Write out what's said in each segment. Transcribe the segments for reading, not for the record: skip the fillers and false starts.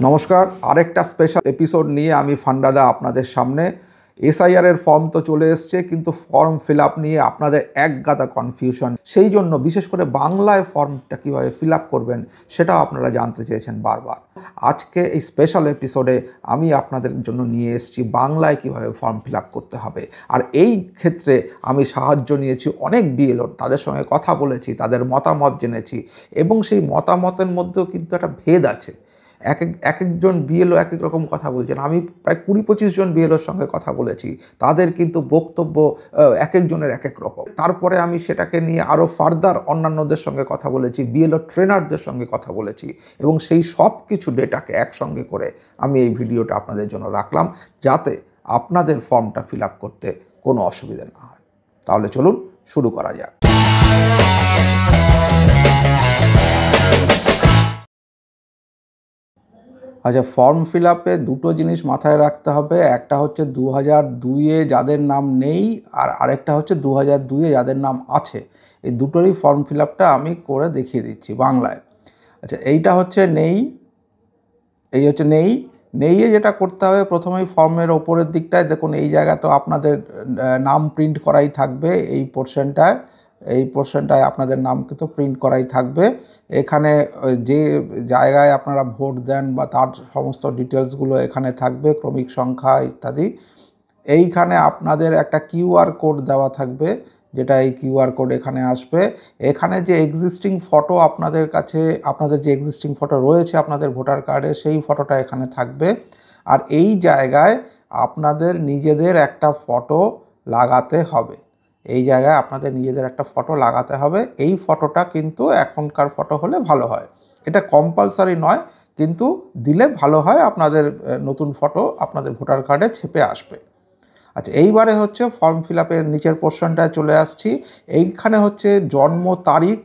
নমস্কার, আরেকটা special episode নিয়ে আমি ফান্ডাদা আপনাদের সামনে। এসআইআরের ফর্ম তো চলে এসছে, কিন্তু ফর্ম ফিল আপ নিয়ে আপনাদের একগাদা কনফিউশন। সেই জন্য বিশেষ করে বাংলায় ফর্মটা কীভাবে ফিল আপ করবেন সেটাও আপনারা জানতে চেয়েছেন বারবার। আজকে এই স্পেশাল এপিসোডে আমি আপনাদের জন্য নিয়ে এসেছি বাংলায় কীভাবে ফর্ম ফিল আপ করতে হবে। আর এই ক্ষেত্রে আমি সাহায্য নিয়েছি অনেক বিএলওর, তাদের সঙ্গে কথা বলেছি, তাদের মতামত জেনেছি, এবং সেই মতামতের মধ্যেও কিন্তু একটা ভেদ আছে। একজন বিএলও এক এক রকম কথা বলছেন। আমি প্রায় 20-25 জন বিএলওর সঙ্গে কথা বলেছি, তাদের কিন্তু বক্তব্য এক একজনের এক এক রকম। তারপরে আমি সেটাকে নিয়ে আরও ফার্দার অন্যান্যদের সঙ্গে কথা বলেছি, বিএলও ট্রেনারদের সঙ্গে কথা বলেছি, এবং সেই সব কিছু ডেটাকে একসঙ্গে করে আমি এই ভিডিওটা আপনাদের জন্য রাখলাম, যাতে আপনাদের ফর্মটা ফিল আপ করতে কোনো অসুবিধা না হয়। তাহলে চলুন শুরু করা যাক। আচ্ছা, ফর্ম ফিল আপে দুটো জিনিস মাথায় রাখতে হবে। একটা হচ্ছে 2002-এ যাদের নাম নেই, আর আরেকটা হচ্ছে 2002-এ যাদের নাম আছে। এই দুটোরই ফর্ম ফিল আপটা আমি করে দেখিয়ে দিচ্ছি বাংলায়। আচ্ছা, এইটা হচ্ছে নেই, এই হচ্ছে নেই। নেইয়ে যেটা করতে হবে, প্রথমেই ফর্মের ওপরের দিকটায় দেখুন, এই জায়গা তো আপনাদের নাম প্রিন্ট করাই থাকবে। এই পোর্শনটায় আপনাদের নাম কিন্তু প্রিন্ট করাই থাকবে। এখানে যে জায়গায় আপনারা ভোট দেন বা তার সমস্ত ডিটেলসগুলো এখানে থাকবে, ক্রমিক সংখ্যা ইত্যাদি। এইখানে আপনাদের একটা কিউআর কোড দেওয়া থাকবে, যেটা এই কিউআর কোড এখানে আসবে। এখানে যে এক্সিস্টিং ফটো আপনাদের কাছে, আপনাদের যে এক্সিস্টিং ফটো রয়েছে আপনাদের ভোটার কার্ডে, সেই ফটোটা এখানে থাকবে। আর এই জায়গায় আপনাদের নিজেদের একটা ফটো লাগাতে হবে। এই জায়গায় আপনাদের নিজেদের একটা ফটো লাগাতে হবে। এই ফটোটা কিন্তু এখনকার ফটো হলে ভালো হয়। এটা কম্পালসারি নয়, কিন্তু দিলে ভালো হয়। আপনাদের নতুন ফটো আপনাদের ভোটার কার্ডে ছেপে আসবে। আচ্ছা, এইবারে হচ্ছে ফর্ম ফিল আপের নিচের পোর্শনটায় চলে আসছি। এইখানে হচ্ছে জন্ম তারিখ।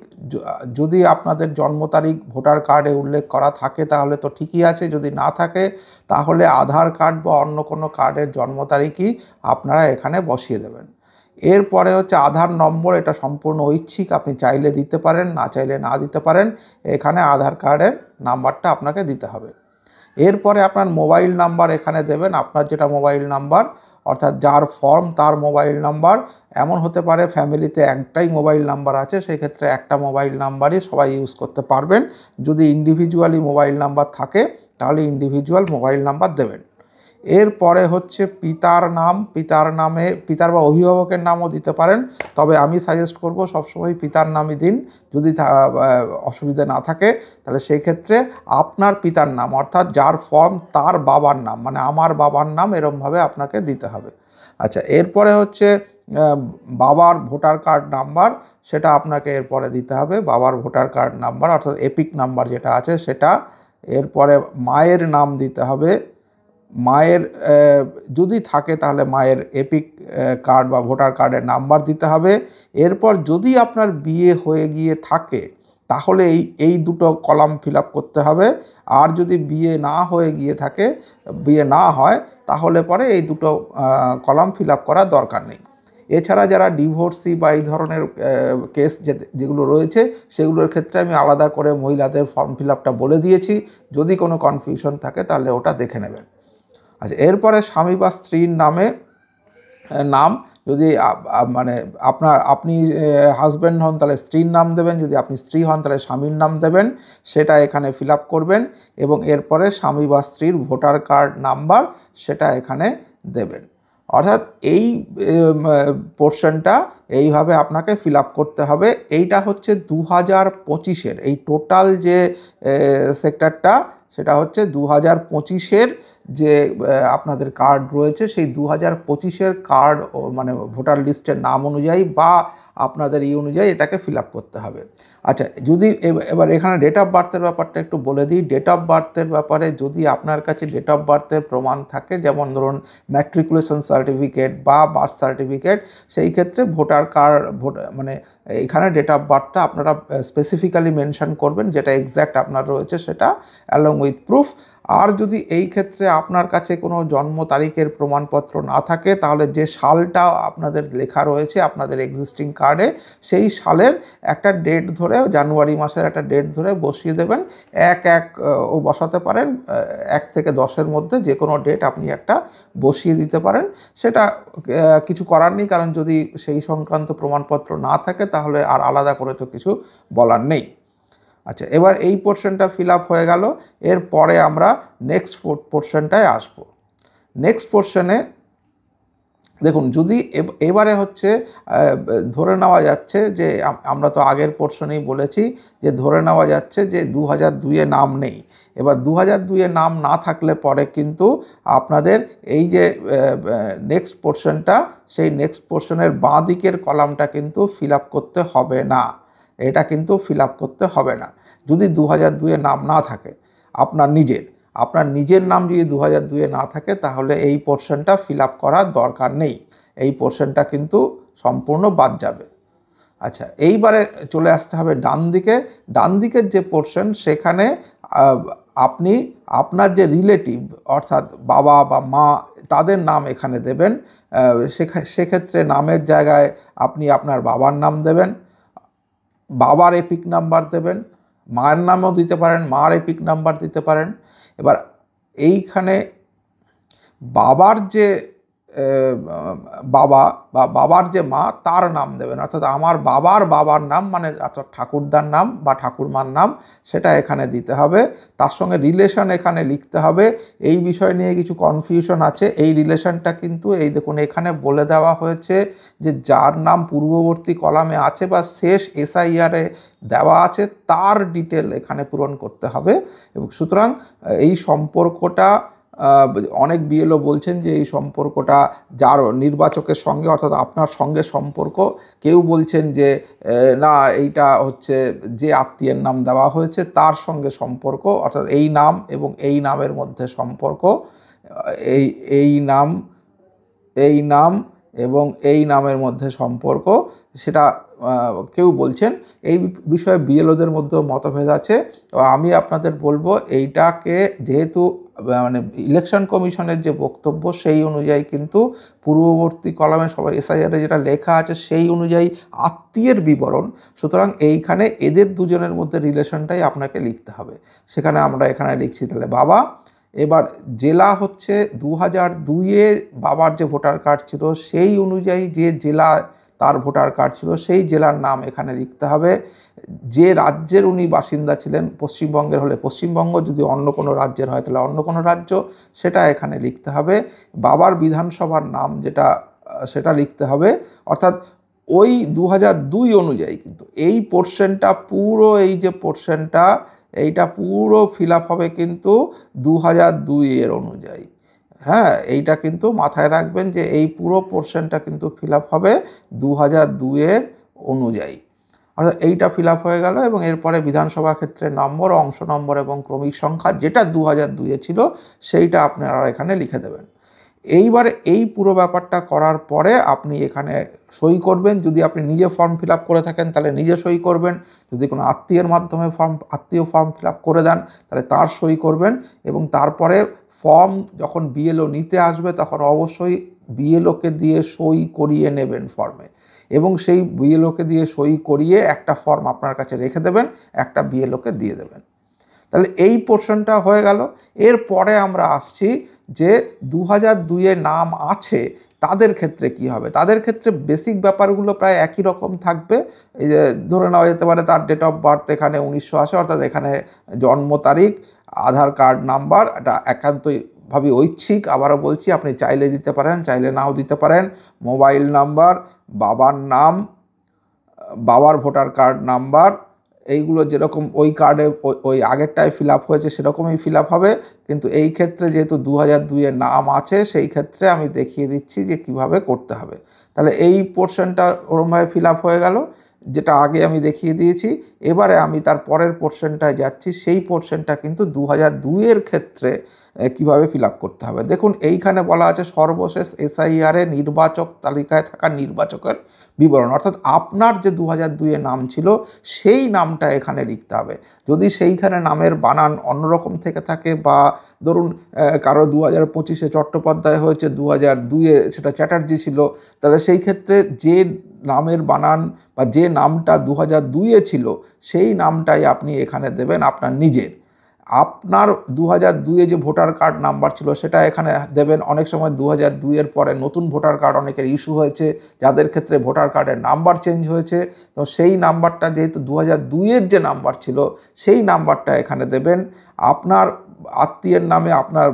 যদি আপনাদের জন্ম তারিখ ভোটার কার্ডে উল্লেখ করা থাকে তাহলে তো ঠিকই আছে, যদি না থাকে তাহলে আধার কার্ড বা অন্য কোনো কার্ডের জন্ম তারিখই আপনারা এখানে বসিয়ে দেবেন। এরপরে হচ্ছে আধার নম্বর। এটা সম্পূর্ণ ঐচ্ছিক, আপনি চাইলে দিতে পারেন, না চাইলে না দিতে পারেন। এখানে আধার কার্ডের নাম্বারটা আপনাকে দিতে হবে। এরপরে আপনার মোবাইল নাম্বার এখানে দেবেন, আপনার যেটা মোবাইল নাম্বার, অর্থাৎ যার ফর্ম তার মোবাইল নাম্বার। এমন হতে পারে ফ্যামিলিতে একটাই মোবাইল নাম্বার আছে, সেই ক্ষেত্রে একটা মোবাইল নাম্বারই সবাই ইউজ করতে পারবেন। যদি ইন্ডিভিজুয়ালি মোবাইল নাম্বার থাকে তাহলে ইন্ডিভিজুয়াল মোবাইল নাম্বার দেবেন। এরপরে হচ্ছে পিতার নাম। পিতার বা অভিভাবকের নামও দিতে পারেন, তবে আমি সাজেস্ট করব সবসময় পিতার নামই দিন। যদি অসুবিধা না থাকে তাহলে সেই ক্ষেত্রে আপনার পিতার নাম, অর্থাৎ যার ফর্ম তার বাবার নাম, মানে আমার বাবার নাম, এরমভাবে আপনাকে দিতে হবে। আচ্ছা, এরপরে হচ্ছে বাবার ভোটার কার্ড নাম্বার, সেটা আপনাকে এরপরে দিতে হবে। বাবার ভোটার কার্ড নাম্বার অর্থাৎ এপিক নাম্বার যেটা আছে সেটা। এরপরে মায়ের নাম দিতে হবে। মায়ের যদি থাকে তাহলে মায়ের এপিক কার্ড বা ভোটার কার্ডের নাম্বার দিতে হবে। এরপর যদি আপনার বিয়ে হয়ে গিয়ে থাকে তাহলে এই দুটো কলাম ফিল আপ করতে হবে। আর যদি বিয়ে না হয়ে গিয়ে থাকে, বিয়ে না হয়, তাহলে পরে এই দুটো কলাম ফিল আপ করার দরকার নেই। এছাড়া যারা ডিভোর্সি বা এই ধরনের কেস যেগুলো রয়েছে সেগুলোর ক্ষেত্রে আমি আলাদা করে মহিলাদের ফর্ম ফিল আপটা বলে দিয়েছি। যদি কোনো কনফিউশন থাকে তাহলে ওটা দেখে নেবেন। আচ্ছা, এরপরে স্বামী বা স্ত্রীর নাম, যদি মানে আপনি হাজব্যান্ড হন তাহলে স্ত্রীর নাম দেবেন, যদি আপনি স্ত্রী হন তাহলে স্বামীর নাম দেবেন, সেটা এখানে ফিল আপ করবেন। এবং এরপরে স্বামী বা স্ত্রীর ভোটার কার্ড নাম্বার সেটা এখানে দেবেন। অর্থাৎ এই পোর্শনটা এইভাবে আপনাকে ফিল আপ করতে হবে। এইটা হচ্ছে 2025-এর এই টোটাল যে সেক্টরটা, সেটা হচ্ছে 2025-এর যে আপনাদের কার্ড রয়েছে, সেই 2025-এর কার্ড মানে ভোটার লিস্টের নাম অনুযায়ী বা আপনাদের অনুযায়ী এটাকে ফিল আপ করতে হবে। আচ্ছা, যদি এবার এখানে ডেট অফ বার্থের ব্যাপারটা একটু বলে দিই। ডেট অফ বার্থের ব্যাপারে যদি আপনার কাছে ডেট অফ বার্থের প্রমাণ থাকে, যেমন ধরুন ম্যাট্রিকুলেশন সার্টিফিকেট বা বার্থ সার্টিফিকেট, সেই ক্ষেত্রে ভোটার কার্ড মানে এখানে ডেট অফ বার্থটা আপনারা স্পেসিফিক্যালি মেনশন করবেন, যেটা এক্স্যাক্ট আপনার রয়েছে সেটা অ্যালং উইথ প্রুফ। আর যদি এই ক্ষেত্রে আপনার কাছে কোনো জন্ম তারিখের প্রমাণপত্র না থাকে, তাহলে যে সালটা আপনাদের লেখা রয়েছে আপনাদের এক্সিস্টিং কার্ডে, সেই সালের একটা ডেট ধরে, জানুয়ারি মাসের একটা ডেট ধরে বসিয়ে দেবেন। ও বসাতে পারেন, 1 থেকে 10-এর মধ্যে যে কোনো ডেট আপনি একটা বসিয়ে দিতে পারেন। সেটা কিছু করার নেই, কারণ যদি সেই সংক্রান্ত প্রমাণপত্র না থাকে তাহলে আর আলাদা করে তো কিছু বলার নেই। আচ্ছা, এবার এই পোর্শনটা ফিল আপ হয়ে গেল। এরপরে আমরা নেক্সট পোর্শনটায় আসব। নেক্সট পোর্শনে দেখুন, যদি এবারে হচ্ছে ধরে নেওয়া যাচ্ছে যে আমরা তো আগের পোর্শনেই বলেছি যে ধরে নেওয়া যাচ্ছে যে 2002-এ নাম নেই। এবার 2002-এ নাম না থাকলে পরে কিন্তু আপনাদের এই যে নেক্সট পোর্শনটা, সেই নেক্সট পোর্শনের বাঁ দিকের কলামটা কিন্তু ফিল আপ করতে হবে না। এটা কিন্তু ফিল আপ করতে হবে না যদি 2002-এ নাম না থাকে। আপনার নিজের নাম যদি 2002-এ না থাকে, তাহলে এই পোর্শনটা ফিল আপ করার দরকার নেই। এই পোর্শনটা কিন্তু সম্পূর্ণ বাদ যাবে। আচ্ছা, এইবারে চলে আসতে হবে ডান দিকের যে পোর্শন, সেখানে আপনি আপনার যে রিলেটিভ অর্থাৎ বাবা বা মা, তাদের নাম এখানে দেবেন। সেক্ষেত্রে নামের জায়গায় আপনি আপনার বাবার নাম দেবেন, বাবার এপিক নাম্বার দেবেন, মায়ের নামও দিতে পারেন, মার এপিক নাম্বার দিতে পারেন। এবার এইখানে বাবার যে বাবা বা বাবার যে মা, তার নাম দেবেন, অর্থাৎ আমার বাবার নাম, মানে অর্থাৎ ঠাকুরদার নাম বা ঠাকুরমার নাম, সেটা এখানে দিতে হবে। তার সঙ্গে রিলেশন এখানে লিখতে হবে। এই বিষয় নিয়ে কিছু কনফিউশন আছে। এই রিলেশনটা কিন্তু এই দেখুন এখানে বলে দেওয়া হয়েছে যে যার নাম পূর্ববর্তী কলামে আছে বা শেষ এসআইআরে দেওয়া আছে, তার ডিটেল এখানে পূরণ করতে হবে। এবং সুতরাং এই সম্পর্কটা, অনেক বিএলও বলছেন যে এই সম্পর্কটা যার নির্বাচকের সঙ্গে অর্থাৎ আপনার সঙ্গে সম্পর্ক। কেউ বলছেন যে না, এইটা হচ্ছে যে আত্মীয়ের নাম দেওয়া হয়েছে তার সঙ্গে সম্পর্ক, অর্থাৎ এই নাম এবং এই নামের মধ্যে সম্পর্ক। এই নাম এবং এই নামের মধ্যে সম্পর্ক, সেটা কেউ বলছেন। এই বিষয়ে বিএলওদের মধ্যেও মতভেদ আছে। তো আমি আপনাদের বলবো, এইটাকে যেহেতু মানে ইলেকশন কমিশনের যে বক্তব্য, সেই অনুযায়ী কিন্তু পূর্ববর্তী কলামে সবাই এসআইআরে যেটা লেখা আছে সেই অনুযায়ী আত্মীয়ের বিবরণ। সুতরাং এইখানে এদের দুজনের মধ্যে রিলেশনটাই আপনাকে লিখতে হবে। সেখানে আমরা এখানে লিখছি তাহলে বাবা। এবার জেলা হচ্ছে 2002-এ বাবার যে ভোটার কার্ড ছিল সেই অনুযায়ী যে জেলা তার ভোটার কার্ড ছিল, সেই জেলার নাম এখানে লিখতে হবে। যে রাজ্যের উনি বাসিন্দা ছিলেন, পশ্চিমবঙ্গের হলে পশ্চিমবঙ্গ, যদি অন্য কোনো রাজ্যের হয় তাহলে অন্য কোনো রাজ্য, সেটা এখানে লিখতে হবে। বাবার বিধানসভার নাম যেটা, সেটা লিখতে হবে। অর্থাৎ ওই 2002 অনুযায়ী কিন্তু এই পোর্শনটা পুরো, এই যে পোর্শনটা, এইটা পুরো ফিল আপ হবে কিন্তু 2002-এর অনুযায়ী। হ্যাঁ, এইটা কিন্তু মাথায় রাখবেন যে এই পুরো পোর্শনটা কিন্তু ফিল আপ হবে 2002-এর অনুযায়ী। অর্থাৎ এইটা ফিল আপ হয়ে গেল। এবং এরপরে বিধানসভা ক্ষেত্রের নম্বর, অংশ নম্বর এবং ক্রমিক সংখ্যা যেটা 2002-এ ছিল, সেইটা আপনারা এখানে লিখে দেবেন। এইবারে এই পুরো ব্যাপারটা করার পরে আপনি এখানে সই করবেন। যদি আপনি নিজে ফর্ম ফিল আপ করে থাকেন তাহলে নিজে সই করবেন। যদি কোনো আত্মীয়ের মাধ্যমে আত্মীয় ফর্ম ফিল আপ করে দেন তাহলে তার সই করবেন। এবং তারপরে ফর্ম যখন বিএলও নিতে আসবে তখন অবশ্যই বিএলওকে দিয়ে সই করিয়ে নেবেন ফর্মে। এবং সেই বিএলওকে দিয়ে সই করিয়ে একটা ফর্ম আপনার কাছে রেখে দেবেন, একটা বিএলওকে দিয়ে দেবেন। তাহলে এই পোর্শনটা হয়ে গেল। এরপরে আমরা আসছি যে 2002-এ নাম আছে তাদের ক্ষেত্রে কি হবে। তাদের ক্ষেত্রে বেসিক ব্যাপারগুলো প্রায় একই রকম থাকবে। এই যে ধরে নেওয়া যেতে পারে তার ডেট অফ বার্থ এখানে 1980, অর্থাৎ এখানে জন্ম তারিখ, আধার কার্ড নাম্বার, এটা একান্তভাবে ঐচ্ছিক। আবারও বলছি, আপনি চাইলে দিতে পারেন, চাইলে নাও দিতে পারেন। মোবাইল নাম্বার, বাবার নাম, বাবার ভোটার কার্ড নাম্বার, এইগুলো যেরকম ওই কার্ডে ওই আগেরটায় ফিল আপ হয়েছে সেরকমই ফিল আপ হবে। কিন্তু এই ক্ষেত্রে যেহেতু 2002-এর নাম আছে, সেই ক্ষেত্রে আমি দেখিয়ে দিচ্ছি যে কিভাবে করতে হবে। তাহলে এই পোর্শনটা ওরমভাবে ফিল আপ হয়ে গেল। যেটা আগে আমি দেখিয়ে দিয়েছি। এবারে আমি তার পরের পোর্শনটায় যাচ্ছি। সেই পোর্শনটা কিন্তু 2002-এর ক্ষেত্রে কিভাবে ফিল আপ করতে হবে। দেখুন এইখানে বলা আছে সর্বশেষ এসআইআরে নির্বাচক তালিকায় থাকা নির্বাচকের বিবরণ, অর্থাৎ আপনার যে 2002-এ নাম ছিল সেই নামটা এখানে লিখতে হবে। যদি সেইখানে নামের বানান অন্যরকম থেকে থাকে বা ধরুন কারো 2025-এ চট্টোপাধ্যায় হয়েছে, 2002-এ সেটা চ্যাটার্জি ছিল, তাহলে সেই ক্ষেত্রে যে নামের বানান বা যে নামটা 2002-এ ছিল সেই নামটাই আপনি এখানে দেবেন আপনার নিজের। আপনার 2002-এ যে ভোটার কার্ড নাম্বার ছিল সেটা এখানে দেবেন। অনেক সময় 2002-এর পরে নতুন ভোটার কার্ড অনেকের ইস্যু হয়েছে, যাদের ক্ষেত্রে ভোটার কার্ডের নাম্বার চেঞ্জ হয়েছে, তো সেই নাম্বারটা যেহেতু 2002-এর যে নাম্বার ছিল সেই নাম্বারটা এখানে দেবেন। আপনার আত্মীয়ের নামে আপনার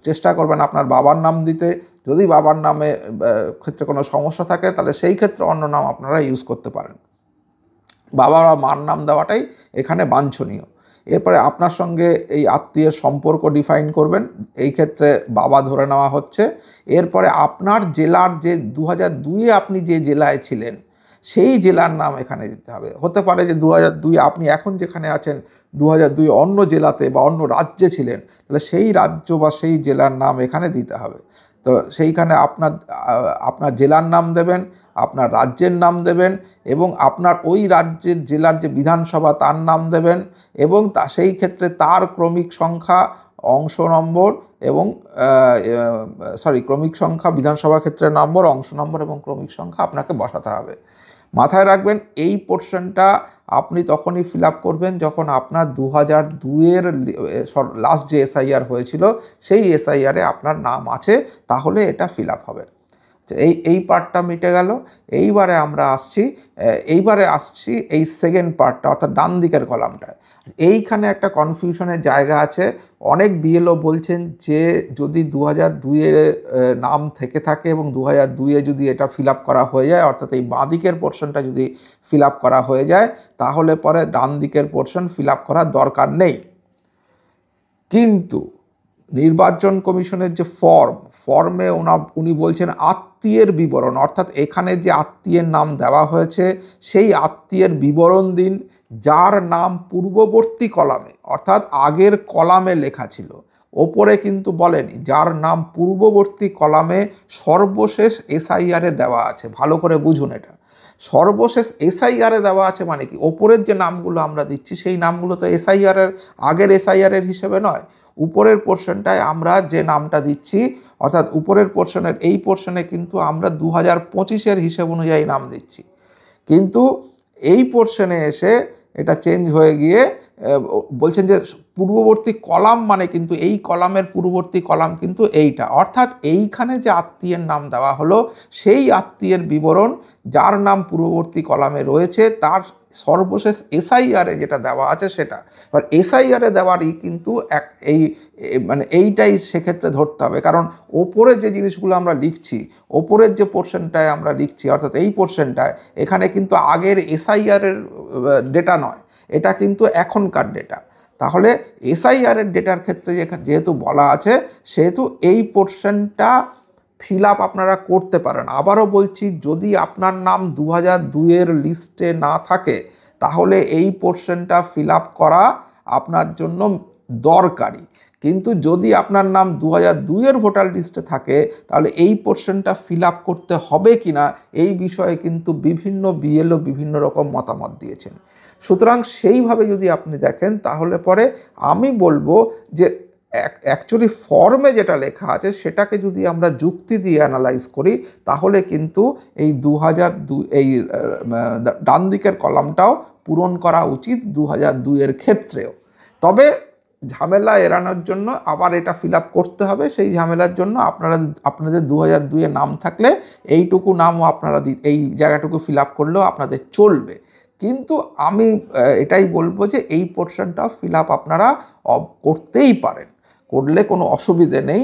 চেষ্টা করবেন আপনার বাবার নাম দিতে। যদি বাবার নামে ক্ষেত্রে কোনো সমস্যা থাকে তাহলে সেই ক্ষেত্রে অন্য নাম আপনারা ইউজ করতে পারেন। বাবা বা মার নাম দেওয়াটাই এখানে বাঞ্ছনীয়। এরপরে আপনার সঙ্গে এই আত্মীয়ের সম্পর্ক ডিফাইন করবেন, এই ক্ষেত্রে বাবা ধরে নেওয়া হচ্ছে। এরপরে আপনার জেলার যে 2002-এ আপনি যে জেলায় ছিলেন সেই জেলার নাম এখানে দিতে হবে। হতে পারে যে 2002 আপনি এখন যেখানে আছেন 2002 অন্য জেলাতে বা অন্য রাজ্যে ছিলেন, তাহলে সেই রাজ্য বা সেই জেলার নাম এখানে দিতে হবে। তো সেইখানে আপনার জেলার নাম দেবেন, আপনার রাজ্যের নাম দেবেন এবং আপনার ওই রাজ্যের জেলার যে বিধানসভা তার নাম দেবেন এবং সেই ক্ষেত্রে তার ক্রমিক সংখ্যা, অংশ নম্বর এবং ক্রমিক সংখ্যা, বিধানসভা ক্ষেত্রের নম্বর, অংশ নম্বর এবং ক্রমিক সংখ্যা আপনাকে বসাতে হবে। মাথায় রাখবেন এই পোর্শনটা আপনি তখনই ফিল আপ করবেন যখন আপনার 2002-এর লাস্ট যে এসআইআর হয়েছিল সেই এসআইআরে আপনার নাম আছে, তাহলে এটা ফিল আপ হবে। এই পার্টটা মিটে গেল। এইবারে আসছি এই সেকেন্ড পার্টটা, অর্থাৎ ডান দিকের কলামটায়। এইখানে একটা কনফিউশনের জায়গা আছে। অনেক বিএলও বলছেন যে যদি 2002-এর নাম থেকে থাকে এবং 2002-এ যদি এটা ফিল আপ করা হয়ে যায়, অর্থাৎ এই বাঁ দিকের পোর্শনটা যদি ফিল আপ করা হয়ে যায়, তাহলে পরে ডান দিকের পোর্শন ফিল আপ করার দরকার নেই। কিন্তু নির্বাচন কমিশনের যে ফর্মে উনি বলছেন আত্মীয়ের বিবরণ, অর্থাৎ এখানে যে আত্মীয়ের নাম দেওয়া হয়েছে সেই আত্মীয়ের বিবরণ দিন যার নাম পূর্ববর্তী কলামে, অর্থাৎ আগের কলামে লেখা ছিল। ওপরে কিন্তু বলেনি, যার নাম পূর্ববর্তী কলামে সর্বশেষ এসআইআরে দেওয়া আছে। ভালো করে বুঝুন এটা, সর্বশেষ এসআইআরে দেওয়া আছে মানে কি, ওপরের যে নামগুলো আমরা দিচ্ছি সেই নামগুলো তো আগের এসআইআরের হিসেবে নয়। উপরের পোর্শনটায় আমরা যে নামটা দিচ্ছি, অর্থাৎ উপরের পোর্শনের এই পোর্শনে কিন্তু আমরা 2025-এর হিসেব অনুযায়ী নাম দিচ্ছি, কিন্তু এই পোর্শনে এসে এটা চেঞ্জ হয়ে গিয়ে বলছেন যে পূর্ববর্তী কলাম মানে কিন্তু এই কলামের পূর্ববর্তী কলাম কিন্তু এইটা, অর্থাৎ এইখানে যে আত্মীয়ের নাম দেওয়া হলো সেই আত্মীয়ের বিবরণ যার নাম পূর্ববর্তী কলামে রয়েছে তার সর্বশেষ এসআইআরে যেটা দেওয়া আছে সেটা। এবার এসআইআরে দেওয়ারই কিন্তু এইটাই সেক্ষেত্রে ধরতে হবে, কারণ ওপরে যে জিনিসগুলো আমরা লিখছি, ওপরের যে পোর্শনটায় আমরা লিখছি, অর্থাৎ এই পোর্শনটায় এখানে কিন্তু আগের এসআইআরের ডেটা নয়, এটা কিন্তু এখনকার ডেটা। তাহলে এসআইআরের ডেটার ক্ষেত্রে যেহেতু বলা আছে, সেহেতু এই পোর্শনটা ফিল আপ আপনারা করতে পারেন। আবারও বলছি, যদি আপনার নাম 2002-এর লিস্টে না থাকে তাহলে এই পোর্শনটা ফিল আপ করা আপনার জন্য দরকারি, কিন্তু যদি আপনার নাম 2002-এর ভোটার লিস্টে থাকে তাহলে এই পোর্শনটা ফিল আপ করতে হবে কিনা এই বিষয়ে কিন্তু বিভিন্ন বিএলও বিভিন্ন রকম মতামত দিয়েছেন। সুতরাং সেইভাবে যদি আপনি দেখেন তাহলে পরে আমি বলবো যে অ্যাকচুয়ালি ফর্মে যেটা লেখা আছে সেটাকে যদি আমরা যুক্তি দিয়ে অ্যানালাইজ করি তাহলে কিন্তু এই 2002 এই ডান দিকের কলামটাও পূরণ করা উচিত 2002-এর ক্ষেত্রেও। তবে ঝামেলা এড়ানোর জন্য আবার এটা ফিল আপ করতে হবে, সেই ঝামেলার জন্য আপনাদের 2002-এ নাম থাকলে এইটুকু নামও আপনারা এই জায়গাটুকু ফিল আপ করলেও আপনাদের চলবে। কিন্তু আমি এটাই বলবো যে এই পোর্শনটাও ফিল আপ আপনারা করতেই পারেন, করলে কোনো অসুবিধে নেই।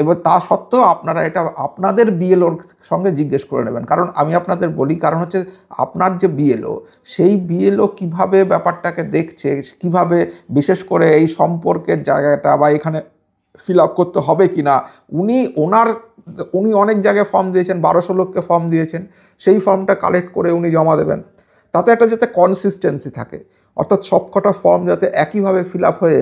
এবার তা সত্ত্বেও আপনারা এটা আপনাদের বিএলওর সঙ্গে জিজ্ঞেস করে নেবেন, কারণ আমি আপনাদের বলি, কারণ হচ্ছে আপনার যে বিএলও সেই বিএলও কিভাবে ব্যাপারটাকে দেখছে, কিভাবে বিশেষ করে এই সম্পর্কের জায়গাটা বা এখানে ফিল আপ করতে হবে কি না, উনি অনেক জায়গায় ফর্ম দিয়েছেন, 1200 লোককে ফর্ম দিয়েছেন, সেই ফর্মটা কালেক্ট করে উনি জমা দেবেন। তাতে একটা যাতে কনসিস্টেন্সি থাকে, অর্থাৎ সবকটা ফর্ম যাতে একইভাবে ফিল আপ হয়ে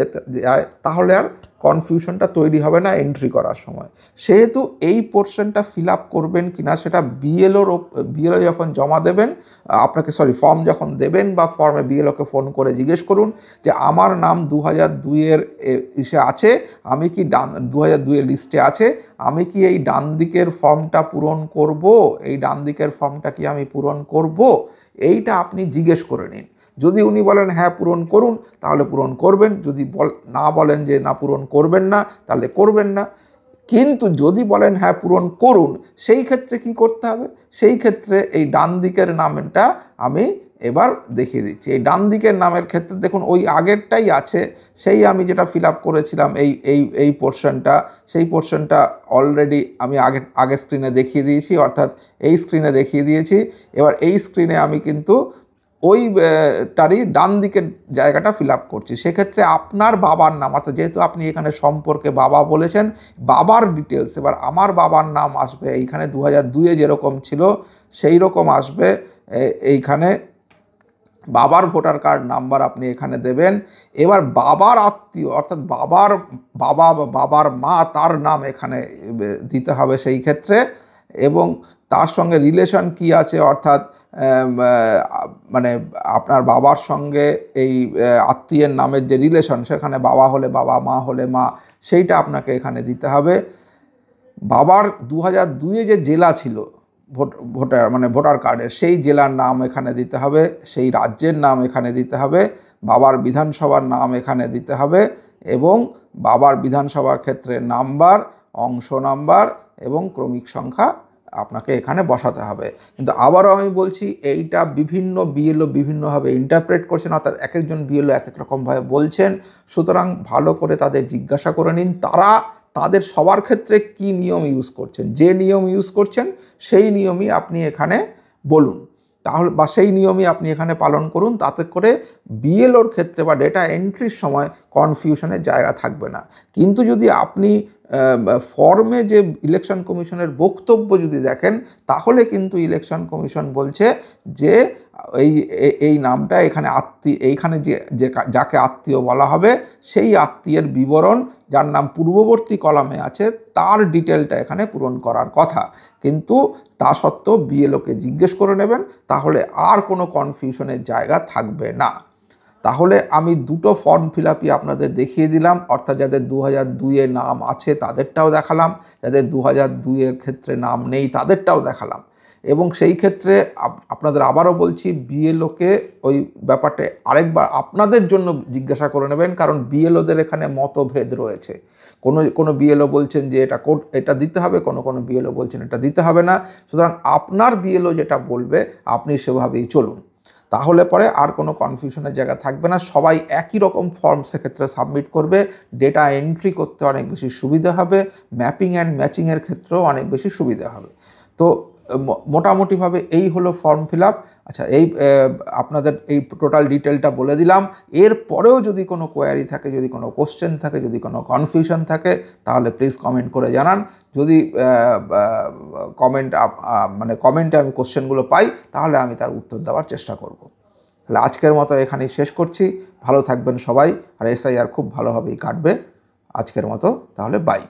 যায়, তাহলে আর কনফিউশনটা তৈরি হবে না এন্ট্রি করার সময়। সেহেতু এই পোর্শনটা ফিল আপ করবেন কিনা সেটা বিএলও যখন জমা দেবেন, আপনাকে ফর্ম যখন দেবেন বা ফর্মে বিএলওকে ফোন করে জিজ্ঞেস করুন যে আমার নাম 2002-এর ইসে আছে, আমি কি 2002-এর লিস্টে আছে, আমি কি এই ডান দিকের ফর্মটা পূরণ করব, এই ডান দিকের ফর্মটা কি আমি পূরণ করব, এইটা আপনি জিজ্ঞেস করে নিন। যদি উনি বলেন হ্যাঁ পূরণ করুন, তাহলে পূরণ করবেন। যদি না বলেন যে না পূরণ করবেন না, তাহলে করবেন না। কিন্তু যদি বলেন হ্যাঁ পূরণ করুন, সেই ক্ষেত্রে কি করতে হবে? সেই ক্ষেত্রে এই ডান দিকের নামটা আমি এবার দেখিয়ে দিচ্ছি। এই ডান দিকের নামের ক্ষেত্রে দেখুন ওই আগেরটাই আছে, সেই আমি যেটা ফিল আপ করেছিলাম এই পোর্শনটা, সেই পোর্শনটা অলরেডি আমি আগের স্ক্রিনে দেখিয়ে দিয়েছি, অর্থাৎ এই স্ক্রিনে দেখিয়ে দিয়েছি। এবার এই স্ক্রিনে আমি কিন্তু ওইটারই ডান দিকের জায়গাটা ফিল আপ করছি। সেক্ষেত্রে আপনার বাবার নাম, অর্থাৎ যেহেতু আপনি এখানে সম্পর্কে বাবা বলেছেন, বাবার ডিটেলস, এবার আমার বাবার নাম আসবে এইখানে 2002-এ যেরকম ছিল সেই রকম আসবে। এইখানে বাবার ভোটার কার্ড নাম্বার আপনি এখানে দেবেন। এবার বাবার আত্মীয়, অর্থাৎ বাবার বাবা বা বাবার মা, তার নাম এখানে দিতে হবে সেই ক্ষেত্রে, এবং তার সঙ্গে রিলেশন কি আছে, অর্থাৎ মানে আপনার বাবার সঙ্গে এই আত্মীয়ের নামের যে রিলেশন, সেখানে বাবা হলে বাবা, মা হলে মা, সেইটা আপনাকে এখানে দিতে হবে। বাবার 2002-এ যে জেলা ছিল ভোটার কার্ডের, সেই জেলার নাম এখানে দিতে হবে, সেই রাজ্যের নাম এখানে দিতে হবে, বাবার বিধানসভার নাম এখানে দিতে হবে, এবং বাবার বিধানসভার ক্ষেত্রে নাম্বার, অংশ নাম্বার এবং ক্রমিক সংখ্যা আপনাকে এখানে বসাতে হবে। কিন্তু আবারও আমি বলছি, এইটা বিভিন্ন বিএলও বিভিন্নভাবে ইন্টারপ্রেট করছেন, অর্থাৎ এক একজন বিএলও এক এক রকমভাবে বলছেন। সুতরাং ভালো করে তাদের জিজ্ঞাসা করে নিন তাদের সবার ক্ষেত্রে কি নিয়ম ইউজ করছেন। যে নিয়ম ইউজ করছেন সেই নিয়মই আপনি এখানে বলুন, তাহলে বা সেই নিয়মই আপনি এখানে পালন করুন। তাতে করে বিএলওর ক্ষেত্রে বা ডেটা এন্ট্রির সময় কনফিউশনের জায়গা থাকবে না। কিন্তু যদি আপনি ফর্মে যে ইলেকশন কমিশনের বক্তব্য যদি দেখেন, তাহলে কিন্তু ইলেকশন কমিশন বলছে যে এই নামটা এখানে এইখানে যাকে আত্মীয় বলা হবে, সেই আত্মীয়ের বিবরণ, যার নাম পূর্ববর্তী কলামে আছে, তার ডিটেলটা এখানে পূরণ করার কথা। কিন্তু তা সত্ত্বেও বিএলওকে জিজ্ঞেস করে নেবেন, তাহলে আর কোনো কনফিউশনের জায়গা থাকবে না। তাহলে আমি দুটো ফর্ম ফিল আপই আপনাদের দেখিয়ে দিলাম, অর্থাৎ যাদের 2002-এ নাম আছে তাদেরটাও দেখালাম, যাদের 2002-এর ক্ষেত্রে নাম নেই তাদেরটাও দেখালাম। এবং সেই ক্ষেত্রে আপনাদের আবারও বলছি, বিএলওকে ওই ব্যাপারটা আরেকবার আপনাদের জন্য জিজ্ঞাসা করে নেবেন, কারণ বিএলওদের এখানে মতভেদ রয়েছে। কোনো বিএলও বলছেন যে এটা দিতে হবে, কোনো বিএলও বলছেন এটা দিতে হবে না। সুতরাং আপনার বিএলও যেটা বলবে আপনি সেভাবেই চলুন, তাহলে পরে আর কোনো কনফিউশনের জায়গা থাকবে না। সবাই একই রকম ফর্ম সেক্ষেত্রে সাবমিট করবে, ডেটা এন্ট্রি করতে অনেক বেশি সুবিধা হবে, ম্যাপিং অ্যান্ড ম্যাচিংয়ের ক্ষেত্রেও অনেক বেশি সুবিধা হবে। তো মোটামুটিভাবে এই হলো ফর্ম ফিল আপ। আচ্ছা, আপনাদের এই টোটাল ডিটেলটা বলে দিলাম। এর পরেও যদি কোনো কোয়ারি থাকে, যদি কোনো কোশ্চেন থাকে, যদি কোনো কনফিউশন থাকে, তাহলে প্লিজ কমেন্ট করে জানান। যদি কমেন্টে আমি কোশ্চেনগুলো পাই, তাহলে আমি তার উত্তর দেওয়ার চেষ্টা করব। তাহলে আজকের মতো এখানেই শেষ করছি। ভালো থাকবেন সবাই, আর এসআইআর খুব ভালোভাবেই কাটবে। আজকের মতো তাহলে বাই।